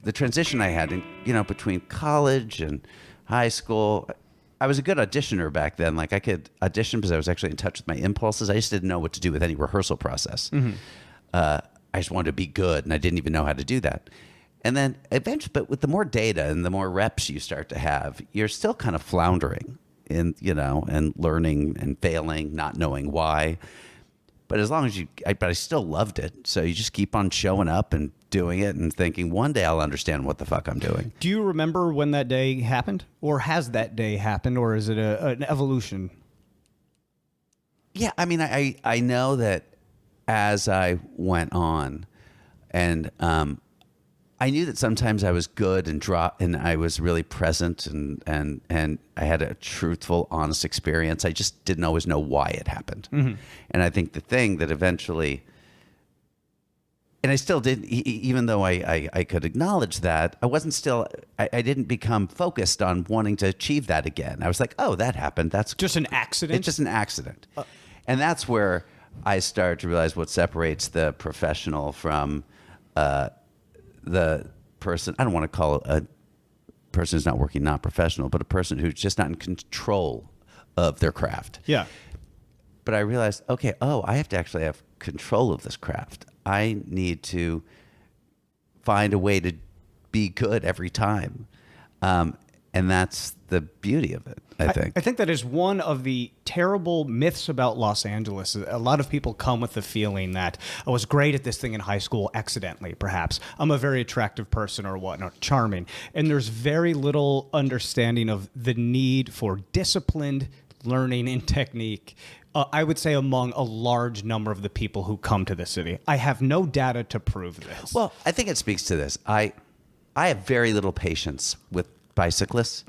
the transition I had in, between college and high school. I was a good auditioner back then. Like I could audition because I was actually in touch with my impulses. I just didn't know what to do with any rehearsal process. I just wanted to be good, and I didn't even know how to do that. And then eventually, but with the more data and the more reps you start to have, you're still kind of floundering in, and learning and failing, not knowing why. But as long as but I still loved it. So you just keep on showing up and doing it and thinking one day I'll understand what the fuck I'm doing. Do you remember when that day happened, or has that day happened, or is it an evolution? Yeah. I mean, I know that as I went on, and I knew that sometimes I was good and I was really present and I had a truthful, honest experience. I just didn't always know why it happened. And I think the thing that eventually, and I still did, even though I could acknowledge that, I didn't become focused on wanting to achieve that again. I was like, oh, that happened. That's just an accident. It's just an accident. And that's where I started to realize what separates the professional from the person. I don't want to call a person who's not working not professional, but a person who's just not in control of their craft. Yeah. But I realized, okay, I have to actually have control of this craft. I need to find a way to be good every time. And that's the beauty of it, I think. I think that is one of the terrible myths about Los Angeles. A lot of people come with the feeling that I was great at this thing in high school accidentally, perhaps. I'm a very attractive person or whatnot, charming. And there's very little understanding of the need for disciplined learning and technique, I would say, among a large number of the people who come to the city. I have no data to prove this. Well, I think it speaks to this. I have very little patience with bicyclists,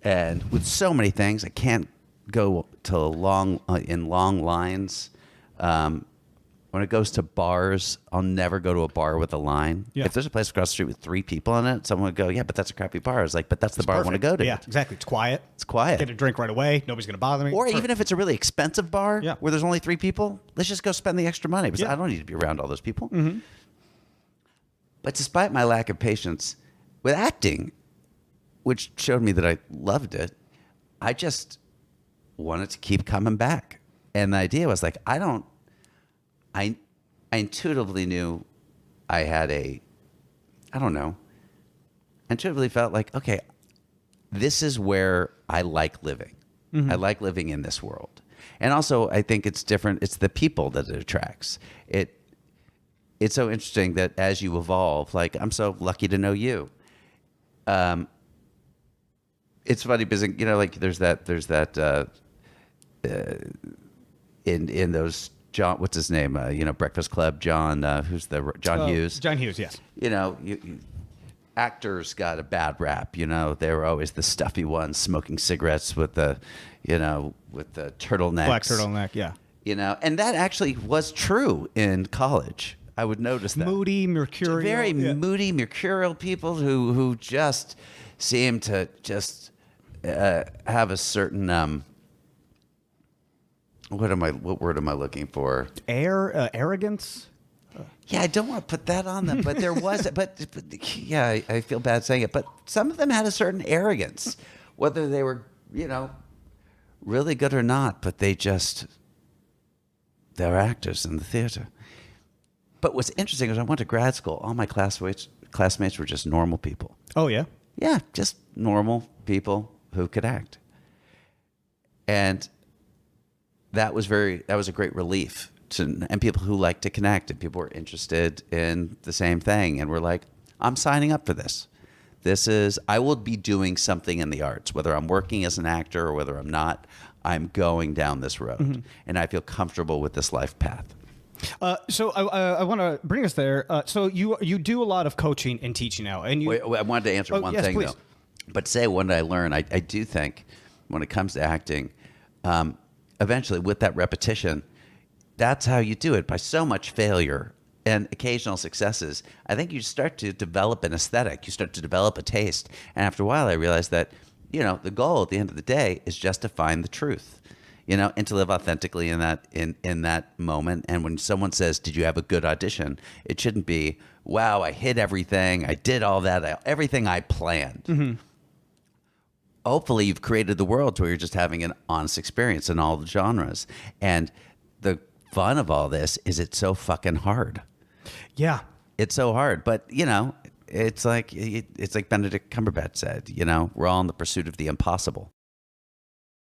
and with so many things. I can't go to long lines. When it goes to bars, I'll never go to a bar with a line. Yeah. If there's a place across the street with 3 people in it, someone would go, yeah, but that's a crappy bar. I was like, but that's the bar perfect. I want to go to. Yeah, exactly. It's quiet. It's quiet. Get a drink right away. Nobody's going to bother me. Or even if it's a really expensive bar where there's only 3 people, let's just go spend the extra money because I don't need to be around all those people. But despite my lack of patience with acting, which showed me that I loved it, I just wanted to keep coming back. And the idea was like, I intuitively knew I had I intuitively felt like, okay, this is where I like living. I like living in this world. And also, I think it's different. It's the people that it attracts. It's so interesting that as you evolve, like I'm so lucky to know you. It's funny because, like there's that in those John, what's his name? Breakfast Club, John, John Hughes. John Hughes, yes. Actors got a bad rap. They were always the stuffy ones smoking cigarettes with the turtlenecks. Black turtleneck, yeah. And that actually was true in college. I would notice that. Moody, mercurial. Very moody, mercurial people who just seem to just have a certain what word am I looking for? Arrogance? Yeah, I don't want to put that on them, but there was, but yeah, I feel bad saying it, but some of them had a certain arrogance, whether they were, really good or not, but they're actors in the theater. But what's interesting is I went to grad school. All my classmates were just normal people. Oh, yeah? Yeah, just normal people who could act. And that was a great relief and people who like to connect and people were interested in the same thing and were like, I'm signing up for this. I will be doing something in the arts, whether I'm working as an actor or whether I'm not, I'm going down this road and I feel comfortable with this life path. So I want to bring us there. So you do a lot of coaching and teaching now. And Wait, I wanted to answer one thing, please. Though. But what did I learn? I do think when it comes to acting, eventually with that repetition, that's how you do it, by so much failure and occasional successes. I think you start to develop an aesthetic. You start to develop a taste. And after a while, I realized that, the goal at the end of the day is just to find the truth. and to live authentically in that moment. And when someone says, "Did you have a good audition?" It shouldn't be, "Wow, I hit everything. I did all that. Everything I planned." Mm-hmm. Hopefully, you've created the world to where you're just having an honest experience in all the genres. And the fun of all this is it's so fucking hard. Yeah. It's so hard, but it's like Benedict Cumberbatch said, we're all in the pursuit of the impossible.